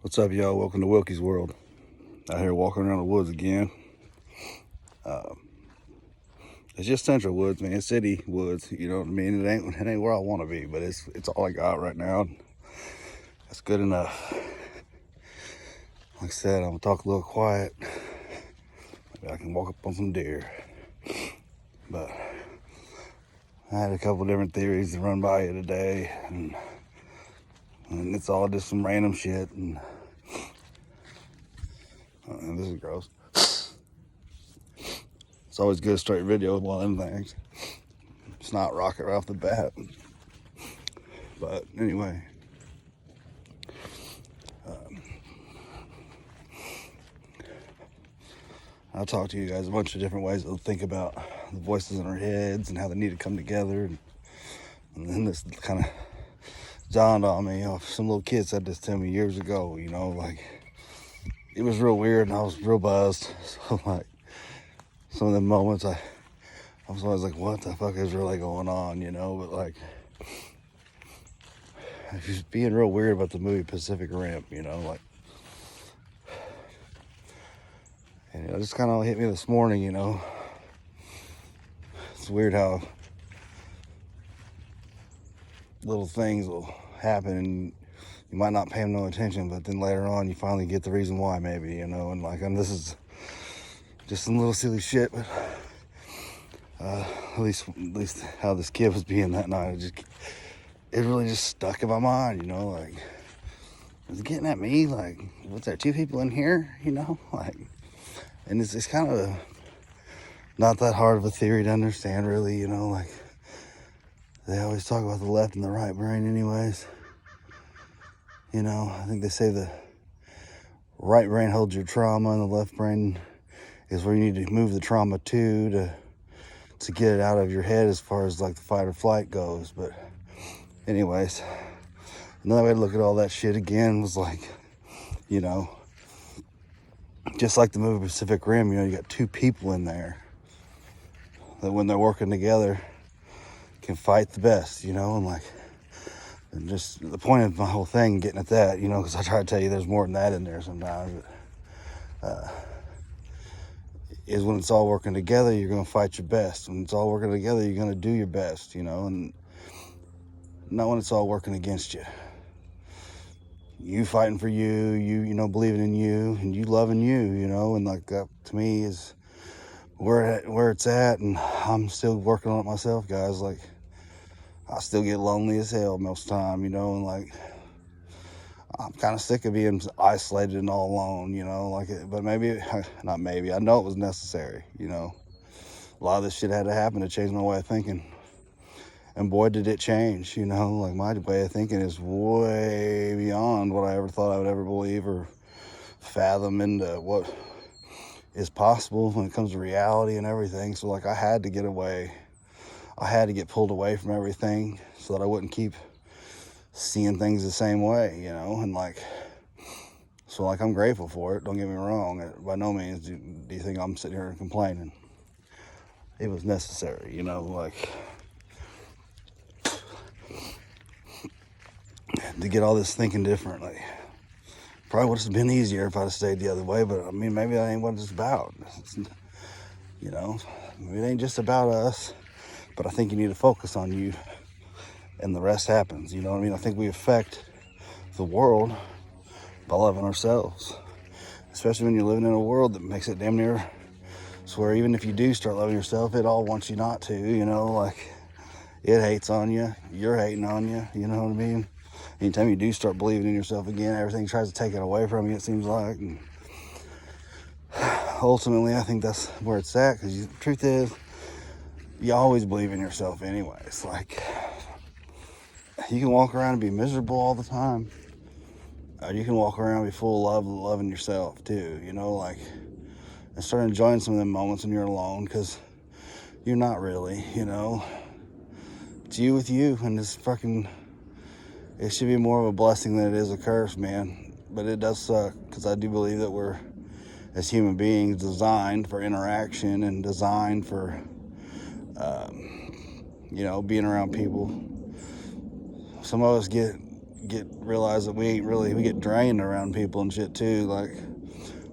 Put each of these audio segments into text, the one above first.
What's up, y'all? Welcome to WILKE'S world. Out here walking around the woods again. It's just Central Woods, man. City woods. You know what I mean? It ain't where I want to be, but it's all I got right now. That's good enough. Like I said, I'm gonna talk a little quiet. Maybe I can walk up on some deer. But I had a couple different theories to run by you today, and it's all just some random shit. And this is gross. It's always good straight video with one of them things. It's not rocket right off the bat. But anyway, I'll talk to you guys a bunch of different ways to think about the voices in our heads and how they need to come together. And then this kind of dawned on me. Some little kid said this to me years ago, like it was real weird and I was real buzzed. So like some of the moments I was always like, what the fuck is really going on, But like, I was being real weird about the movie Pacific Rim, like, and it just kind of hit me this morning, It's weird how little things will happen and you might not pay them no attention, but then later on you finally get the reason why, maybe, and like, this is just some little silly shit, but at least how this kid was being that night, it really just stuck in my mind, like, was it getting at me? Like, was there two people in here, like, and it's kind of not that hard of a theory to understand, really, like, they always talk about the left and the right brain anyways. I think they say the right brain holds your trauma and the left brain is where you need to move the trauma to get it out of your head as far as like the fight or flight goes. But anyways, another way to look at all that shit again was like, just like the movie Pacific Rim, you got two people in there that when they're working together can fight the best, and like, and just the point of my whole thing, getting at that, because I try to tell you there's more than that in there sometimes, but is when it's all working together, you're going to fight your best. When it's all working together, you're going to do your best, and not when it's all working against you. You fighting for you, believing in you, and you loving you, and like that to me is where it's at, and I'm still working on it myself, guys. Like, I still get lonely as hell most of the time, and like, I'm kind of sick of being isolated and all alone, like it, but not maybe, I know it was necessary, a lot of this shit had to happen to change my way of thinking, and boy, did it change, like my way of thinking is way beyond what I ever thought I would ever believe or fathom into what is possible when it comes to reality and everything. So like, I had to get pulled away from everything so that I wouldn't keep seeing things the same way, and like, so like, I'm grateful for it, don't get me wrong. By no means do you think I'm sitting here complaining. It was necessary, like, to get all this thinking differently. Probably would have been easier if I'd have stayed the other way, but I mean, maybe that ain't what it's about. Maybe it ain't just about us, but I think you need to focus on you and the rest happens, I mean? I think we affect the world by loving ourselves, especially when you're living in a world that makes it damn near where even if you do start loving yourself, it all wants you not to, like, it hates on you, you're hating on you, you know what I mean? Anytime you do start believing in yourself again, everything tries to take it away from you, it seems like. And ultimately, I think that's where it's at, because the truth is, you always believe in yourself anyways. Like, you can walk around and be miserable all the time, or you can walk around and be full of love, loving yourself too, like, and start enjoying some of them moments when you're alone, because you're not really, it's you with you, and it should be more of a blessing than it is a curse, man. But it does suck, because I do believe that we're, as human beings, designed for interaction and designed for, being around people. Some of us get realize that we get drained around people and shit too, like,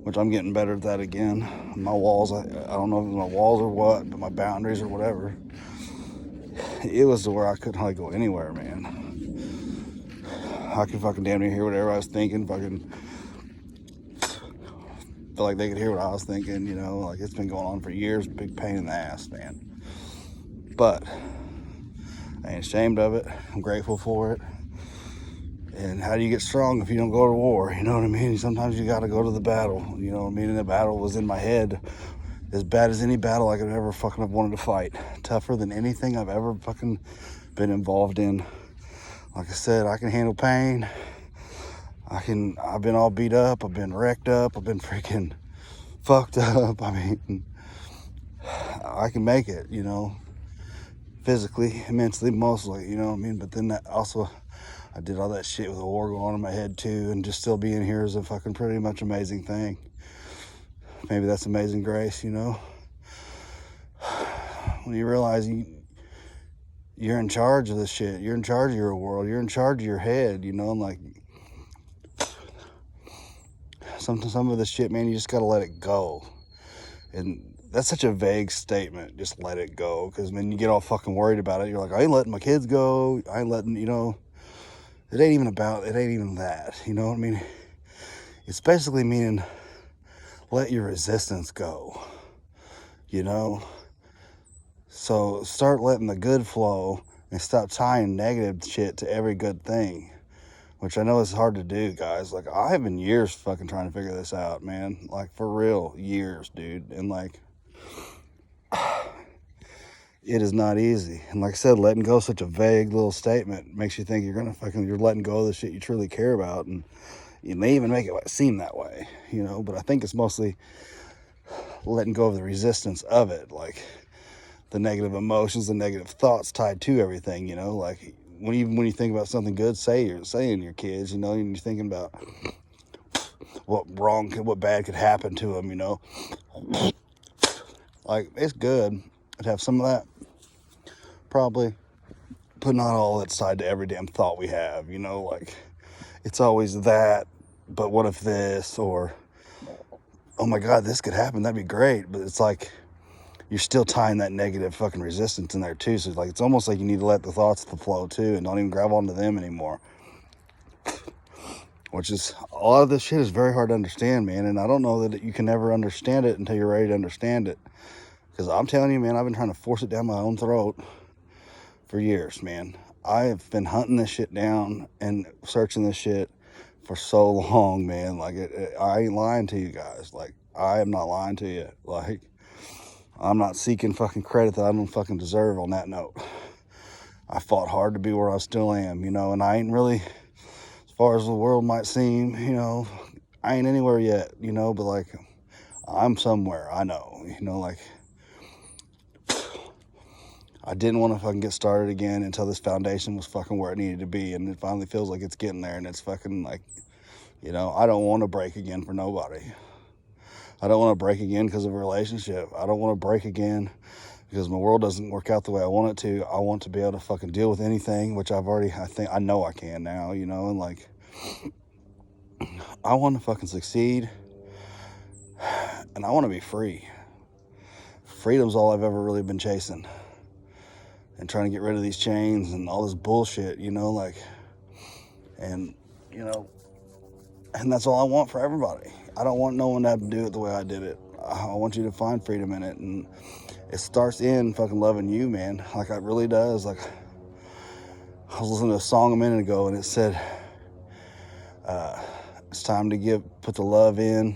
which I'm getting better at that again. My walls, I don't know if it's my walls or what, but my boundaries or whatever. It was to where I couldn't hardly go anywhere, man. I could fucking damn near hear whatever I was thinking, fucking feel like they could hear what I was thinking, you know, like it's been going on for years, big pain in the ass, man. But I ain't ashamed of it. I'm grateful for it. And how do you get strong if you don't go to war? You know what I mean? Sometimes you got to go to the battle. You know what I mean? And the battle was in my head. As bad as any battle I could ever fucking have wanted to fight. Tougher than anything I've ever fucking been involved in. Like I said, I can handle pain. I've been all beat up. I've been wrecked up. I've been freaking fucked up. I mean, I can make it, you know. Physically, mentally, mostly, you know what I mean? But then that also, I did all that shit with a war going on in my head too, and just still being here is a fucking pretty much amazing thing. Maybe that's amazing grace, you know? When you realize you're in charge of this shit, you're in charge of your world, you're in charge of your head, you know? And like, some of this shit, man, you just gotta let it go. And that's such a vague statement, just let it go. Because when you get all fucking worried about it, you're like, I ain't letting my kids go. I ain't letting, you know, it ain't even that. You know what I mean? It's basically meaning let your resistance go, you know? So start letting the good flow and stop tying negative shit to every good thing. Which I know is hard to do, guys. Like, I have been years fucking trying to figure this out, man. Like, for real, years, dude. And, like, it is not easy. And like I said, letting go is such a vague little statement. It makes you think you're letting go of the shit you truly care about. And you may even make it seem that way, you know. But I think it's mostly letting go of the resistance of it. Like, the negative emotions, the negative thoughts tied to everything, you know. Like, when you think about something good, saying your kids, you know, and you're thinking about what bad could happen to them, you know. Like, it's good to have some of that, probably, but not all that's tied to every damn thought we have, you know. Like, it's always that, but what if this, or, oh my God, this could happen, that'd be great. But it's like, you're still tying that negative fucking resistance in there too. So it's like, it's almost like you need to let the thoughts flow too, and don't even grab onto them anymore. Which is, a lot of this shit is very hard to understand, man. And I don't know that you can ever understand it until you're ready to understand it. Because I'm telling you, man, I've been trying to force it down my own throat for years, man. I have been hunting this shit down and searching this shit for so long, man. Like, I ain't lying to you guys. Like, I am not lying to you. Like, I'm not seeking fucking credit that I don't fucking deserve on that note. I fought hard to be where I still am, you know, and I ain't really, as far as the world might seem, you know, I ain't anywhere yet, you know, but like, I'm somewhere, I know, you know, like, I didn't want to fucking get started again until this foundation was fucking where it needed to be, and it finally feels like it's getting there, and it's fucking like, you know, I don't want to break again for nobody. I don't want to break again because of a relationship. I don't want to break again because my world doesn't work out the way I want it to. I want to be able to fucking deal with anything, which I know I can now, you know, and like, I want to fucking succeed, and I want to be free. Freedom's all I've ever really been chasing, and trying to get rid of these chains and all this bullshit, you know, like, and, you know, and that's all I want for everybody. I don't want no one to have to do it the way I did it. I want you to find freedom in it, and it starts in fucking loving you, man. Like, it really does. Like, I was listening to a song a minute ago, and it said, it's time to put the love in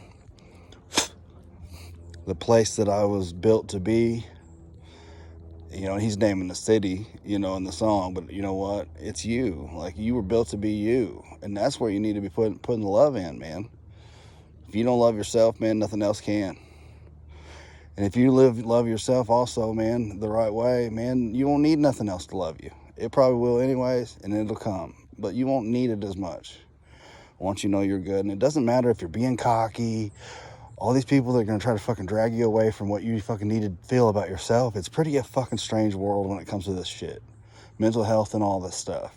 the place that I was built to be. You know, he's naming the city, you know, in the song, but you know what? It's you. Like, you were built to be you, and that's where you need to be putting the love in, man. If you don't love yourself, man, nothing else can. And if you love yourself also, man, the right way, man, you won't need nothing else to love you. It probably will anyways, and it'll come. But you won't need it as much once you know you're good. And it doesn't matter if you're being cocky. All these people that are going to try to fucking drag you away from what you fucking need to feel about yourself. It's pretty a fucking strange world when it comes to this shit. Mental health and all this stuff.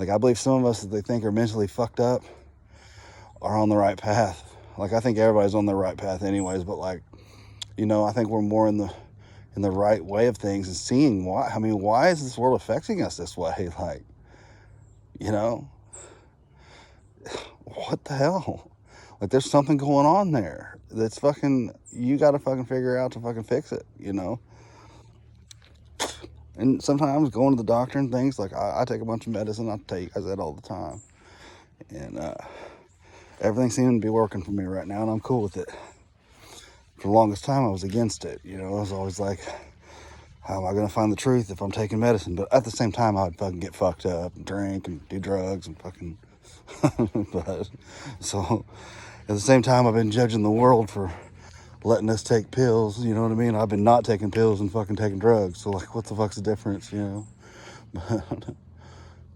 Like, I believe some of us that they think are mentally fucked up are on the right path. Like, I think everybody's on the right path anyways, but like, you know, I think we're more in the right way of things and seeing why. I mean, why is this world affecting us this way? Like, you know, what the hell? Like, there's something going on there that's fucking, you got to fucking figure out to fucking fix it, you know? And sometimes going to the doctor and things, like, I take a bunch of medicine. I tell you guys that all the time. And everything seems to be working for me right now, and I'm cool with it. For the longest time, I was against it. You know, I was always like, how am I going to find the truth if I'm taking medicine? But at the same time, I would fucking get fucked up and drink and do drugs and fucking... But, so, at the same time, I've been judging the world for letting us take pills, you know what I mean? I've been not taking pills and fucking taking drugs. So, like, what the fuck's the difference, you know? But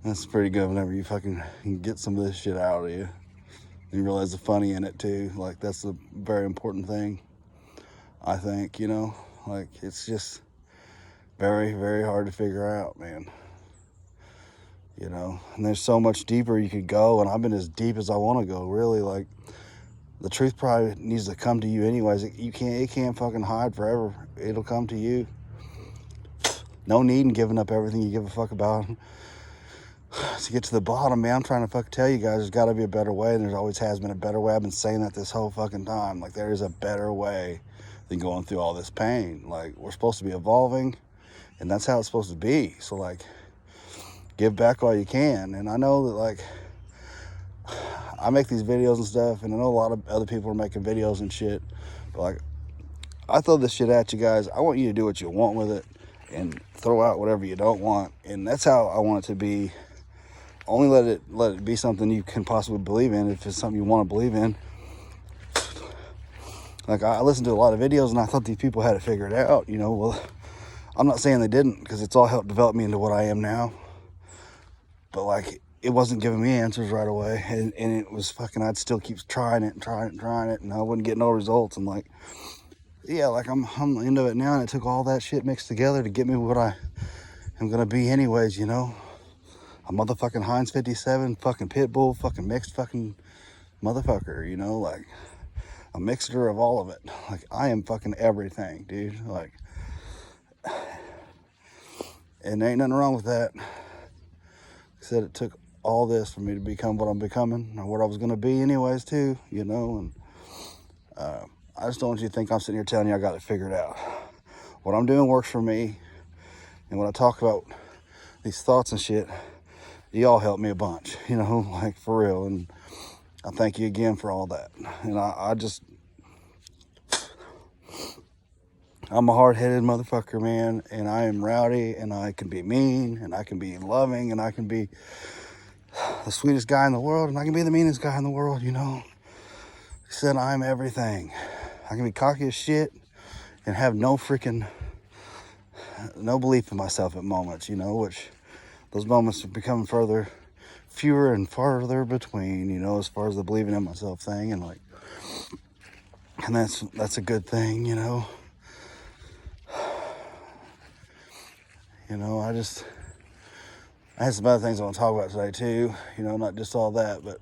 that's pretty good whenever you fucking get some of this shit out of you. And you realize the funny in it, too. Like, that's a very important thing, I think, you know? Like, it's just very, very hard to figure out, man. You know? And there's so much deeper you could go, and I've been as deep as I want to go, really. Like, the truth probably needs to come to you anyways. It can't fucking hide forever. It'll come to you. No need in giving up everything you give a fuck about to get to the bottom, man. I'm trying to fucking tell you guys there's got to be a better way, and there always has been a better way. I've been saying that this whole fucking time. Like, there is a better way than going through all this pain. Like, we're supposed to be evolving, and that's how it's supposed to be. So, like, give back all you can. And I know that, like, I make these videos and stuff, and I know a lot of other people are making videos and shit, but, like, I throw this shit at you guys. I want you to do what you want with it and throw out whatever you don't want, and that's how I want it to be. Only let it be something you can possibly believe in if it's something you want to believe in. Like, I listened to a lot of videos, and I thought these people had it figured out, you know. Well, I'm not saying they didn't, because it's all helped develop me into what I am now, but, like, it wasn't giving me answers right away, and it was fucking, I'd still keep trying it, and I wouldn't get no results. And, like, yeah, like, I'm into it now, and it took all that shit mixed together to get me what I am gonna be anyways, you know? A motherfucking Heinz 57, fucking Pitbull, fucking mixed fucking motherfucker, you know? Like, a mixture of all of it. Like, I am fucking everything, dude. Like, and there ain't nothing wrong with that. Like I said, it took all this for me to become what I'm becoming, or what I was going to be anyways, too, you know? And I just don't want you to think I'm sitting here telling you I got it figured out. What I'm doing works for me, and when I talk about these thoughts and shit, y'all help me a bunch, you know, like, for real. And I thank you again for all that. And I'm a hard-headed motherfucker, man, and I am rowdy, and I can be mean, and I can be loving, and I can be the sweetest guy in the world, and I can be the meanest guy in the world, you know. I said I'm everything. I can be cocky as shit and have no belief in myself at moments, you know, which those moments are becoming fewer and farther between, you know, as far as the believing in myself thing. And, like, and that's a good thing, you know. You know, I had some other things I want to talk about today, too. You know, not just all that, but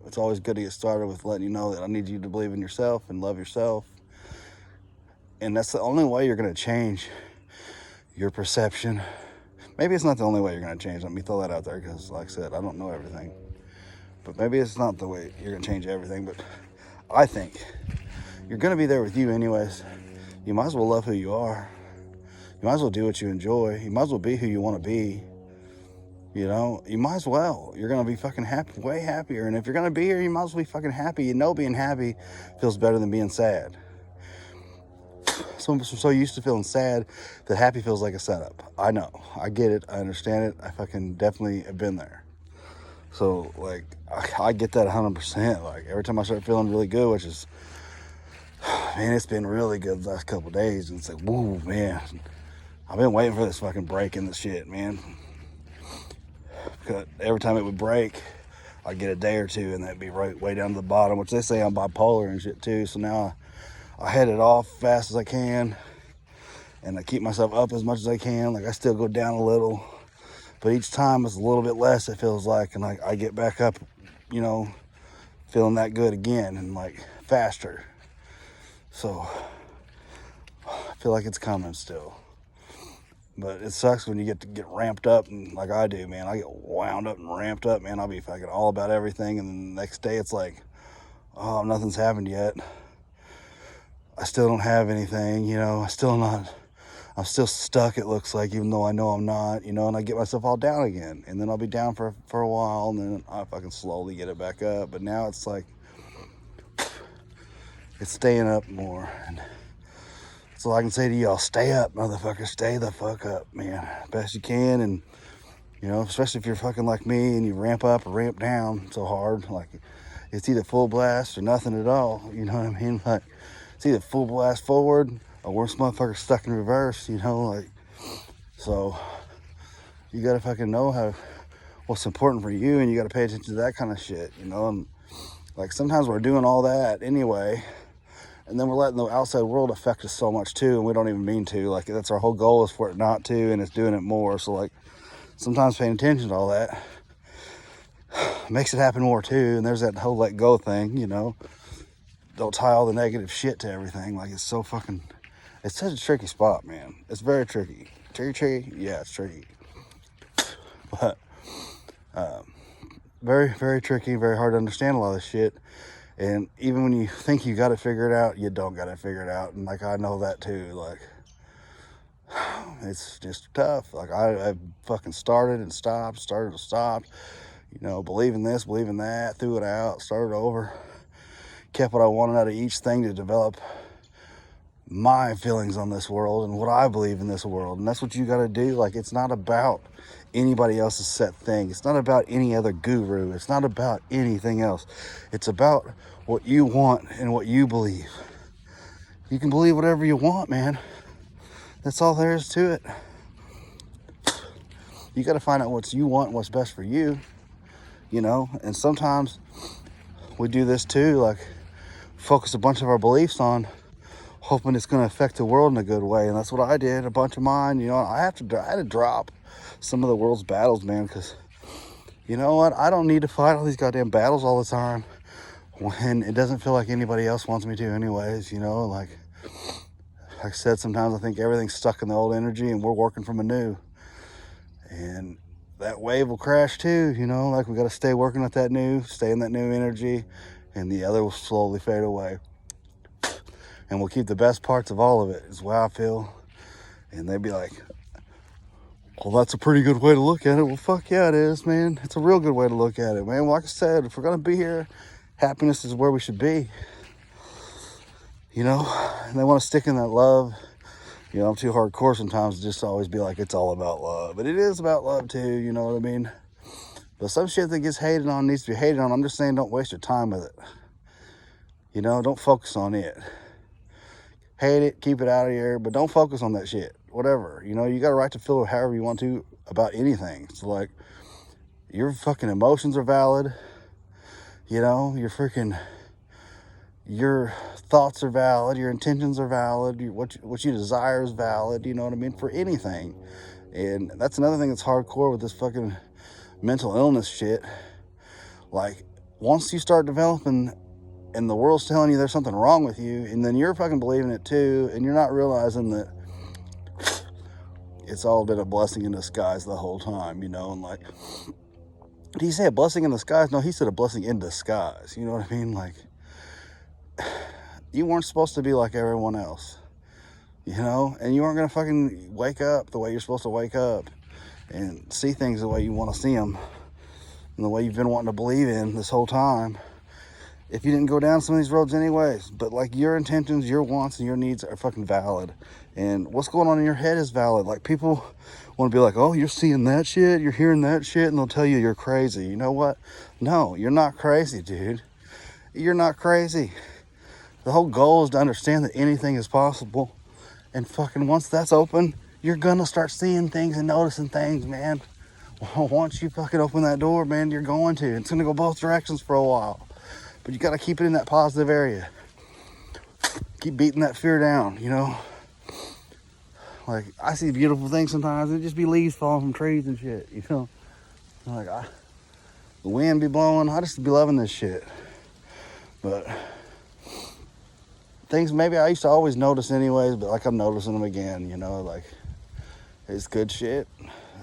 it's always good to get started with letting you know that I need you to believe in yourself and love yourself. And that's the only way you're going to change your perception. Maybe it's not the only way you're going to change. Let me throw that out there, because, like I said, I don't know everything. But maybe it's not the way you're going to change everything. But I think you're going to be there with you anyways. You might as well love who you are. You might as well do what you enjoy. You might as well be who you want to be. You know, you might as well. You're going to be fucking happy, way happier. And if you're going to be here, you might as well be fucking happy. You know, being happy feels better than being sad. Some of us are so used to feeling sad that happy feels like a setup. I know. I get it. I understand it. I fucking definitely have been there. So, like, I get that 100%. Like, every time I start feeling really good, which is, man, it's been really good the last couple of days. And it's like, whoa, man. I've been waiting for this fucking break in the shit, man. Because every time it would break, I'd get a day or two, and that'd be right way down to the bottom, which they say I'm bipolar and shit, too. So now I head it off fast as I can, and I keep myself up as much as I can. Like, I still go down a little, But each time it's a little bit less, it feels like, and I get back up, you know, feeling that good again and like faster. So I feel like it's coming still. But it sucks when you get ramped up, and like I do, man. I get wound up and ramped up, man. I'll be fucking all about everything, and then the next day it's like, oh, nothing's happened yet. I still don't have anything, you know. I'm still stuck, it looks like, even though I know I'm not, you know, and I get myself all down again. And then I'll be down for a while, and then I fucking slowly get it back up. But now it's like, it's staying up more. And that's all I can say to y'all. Stay up, motherfucker. Stay the fuck up, man. Best you can. And, you know, especially if you're fucking like me and you ramp up or ramp down so hard. Like, it's either full blast or nothing at all. You know what I mean? Like, it's either full blast forward or worse motherfucker stuck in reverse, you know? Like, so you gotta fucking know what's important for you, and you gotta pay attention to that kind of shit, you know? And like, sometimes we're doing all that anyway, and then we're letting the outside world affect us so much too, and we don't even mean to. Like, that's our whole goal, is for it not to, and it's doing it more. So like, sometimes paying attention to all that makes it happen more too. And there's that whole let go thing, you know? Don't tie all the negative shit to everything. Like, it's so fucking, it's such a tricky spot, man. It's very tricky. Tricky? Yeah, it's tricky. But very, very tricky, very hard to understand a lot of this shit. And even when you think you got it figured out, you don't got it figured out. And like, I know that too. Like, it's just tough. Like, I fucking started and stopped, you know, believing this, believing that, threw it out, started over, kept what I wanted out of each thing to develop my feelings on this world and what I believe in this world. And that's what you got to do. Like, it's not about anybody else's set thing. It's not about any other guru. It's not about anything else. It's about what you want and what you believe. You can believe whatever you want, man. That's all there is to it. You got to find out what you want and what's best for you, you know? And sometimes we do this too, like focus a bunch of our beliefs on hoping it's going to affect the world in a good way. And that's what I did. A bunch of mine, you know, I had to drop some of the world's battles, man, because you know what? I don't need to fight all these goddamn battles all the time when it doesn't feel like anybody else wants me to anyways, you know? Like I said, sometimes I think everything's stuck in the old energy and we're working from a new. And that wave will crash too, you know? Like, we got to stay working with that new, stay in that new energy, and the other will slowly fade away. And we'll keep the best parts of all of it, is the way I feel. And they'd be like, well, that's a pretty good way to look at it. Well, fuck yeah, it is, man. It's a real good way to look at it, man. Like I said, if we're going to be here, happiness is where we should be. You know? And they want to stick in that love. You know, I'm too hardcore sometimes to just always be like, it's all about love. But it is about love too, you know what I mean? But some shit that gets hated on needs to be hated on. I'm just saying, don't waste your time with it. You know, don't focus on it. Hate it, keep it out of here, but don't focus on that shit. Whatever. You know, you got a right to feel however you want to about anything. So, like, your fucking emotions are valid. You know, your thoughts are valid. Your intentions are valid. What you desire is valid. You know what I mean? For anything. And that's another thing that's hardcore with this fucking mental illness shit. Like, once you start developing and the world's telling you there's something wrong with you, and then you're fucking believing it too, and you're not realizing that it's all been a blessing in disguise the whole time, you know? And like, did he say a blessing in disguise? No, he said a blessing in disguise. You know what I mean? Like, you weren't supposed to be like everyone else, you know? And you weren't going to fucking wake up the way you're supposed to wake up and see things the way you want to see them and the way you've been wanting to believe in this whole time if you didn't go down some of these roads anyways. But like, your intentions, your wants, and your needs are fucking valid. And what's going on in your head is valid. Like, people want to be like, oh, you're seeing that shit, you're hearing that shit, and they'll tell you you're crazy. You know what? No, you're not crazy, dude. You're not crazy. The whole goal is to understand that anything is possible. And fucking once that's open, you're gonna start seeing things and noticing things, man. Once you fucking open that door, man, you're going to. It's gonna go both directions for a while. But you gotta keep it in that positive area. Keep beating that fear down, you know? Like, I see beautiful things sometimes. It just be leaves falling from trees and shit, you know? Like, the wind be blowing. I just be loving this shit. But things maybe I used to always notice anyways, but like I'm noticing them again, you know? Like, it's good shit.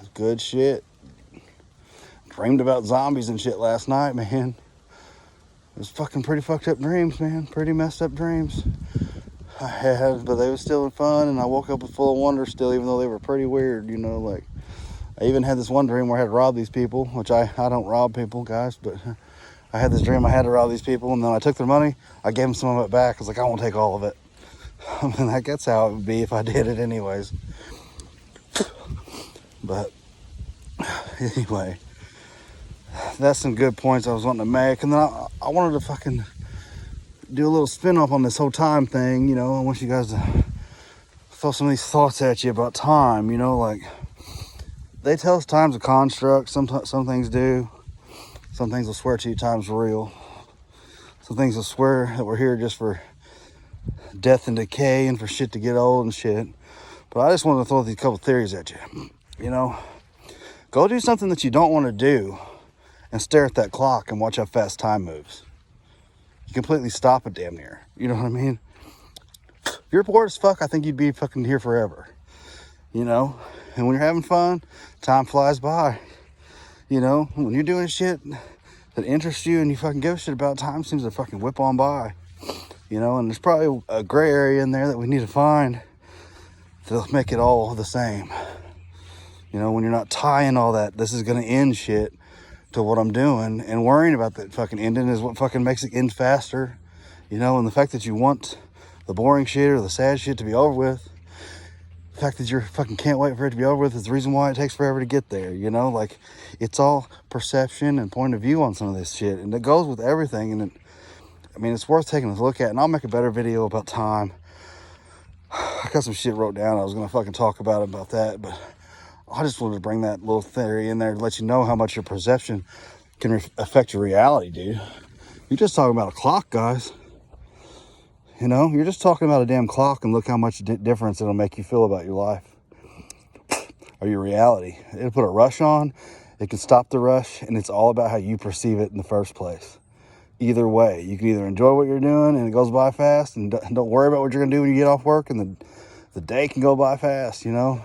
It's good shit. Dreamed about zombies and shit last night, man. It was fucking pretty fucked up dreams, man. Pretty messed up dreams I had, but they were still fun, and I woke up full of wonder still, even though they were pretty weird, you know? Like, I even had this one dream where I had to rob these people, which I don't rob people, guys, but I had this dream I had to rob these people, and then I took their money. I gave them some of it back. I was like, I won't take all of it. I mean, that's how it would be if I did it anyways. But anyway, that's some good points I was wanting to make. And then I wanted to fucking do a little spin off on this whole time thing, you know. I want you guys to throw some of these thoughts at you about time, you know. Like, they tell us time's a construct. Some things do. Some things will swear to you time's real. Some things will swear that we're here just for death and decay and for shit to get old and shit. But I just wanted to throw these couple theories at you. You know, go do something that you don't want to do and stare at that clock and watch how fast time moves. You completely stop it damn near. You know what I mean? If you're bored as fuck, I think you'd be fucking here forever. You know? And when you're having fun, time flies by. You know? When you're doing shit that interests you and you fucking give a shit about, time seems to fucking whip on by. You know? And there's probably a gray area in there that we need to find to make it all the same. You know, when you're not tying all that, this is going to end shit to what I'm doing, and worrying about that fucking ending is what fucking makes it end faster. You know, and the fact that you want the boring shit or the sad shit to be over with, the fact that you fucking can't wait for it to be over with is the reason why it takes forever to get there. You know, like, it's all perception and point of view on some of this shit, and it goes with everything. And I mean, it's worth taking a look at, and I'll make a better video about time. I got some shit wrote down. I was going to fucking talk about that, but I just wanted to bring that little theory in there to let you know how much your perception can affect your reality, dude. You're just talking about a clock, guys. You know, you're just talking about a damn clock, and look how much difference it'll make you feel about your life or your reality. It'll put a rush on. It can stop the rush, and it's all about how you perceive it in the first place. Either way, you can either enjoy what you're doing and it goes by fast, and don't worry about what you're going to do when you get off work, and the day can go by fast, you know.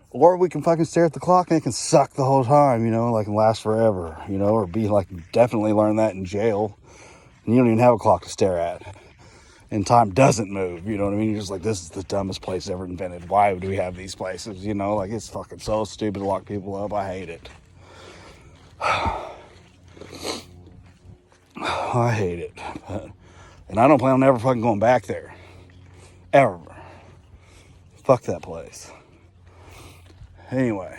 Or we can fucking stare at the clock and it can suck the whole time, you know, like, and last forever, you know, or be like, definitely learn that in jail. And you don't even have a clock to stare at. And time doesn't move, you know what I mean? You're just like, this is the dumbest place ever invented. Why do we have these places, you know? Like, it's fucking so stupid to lock people up. I hate it. I hate it. And I don't plan on ever fucking going back there. Ever. Fuck that place. Anyway,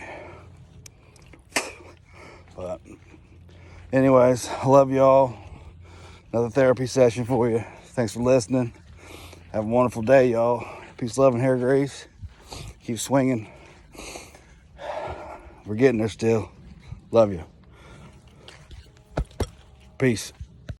but anyways, I love y'all. Another therapy session for you. Thanks for listening. Have a wonderful day, y'all. Peace, love, and hair grease. Keep swinging. We're getting there still. Love you. Peace.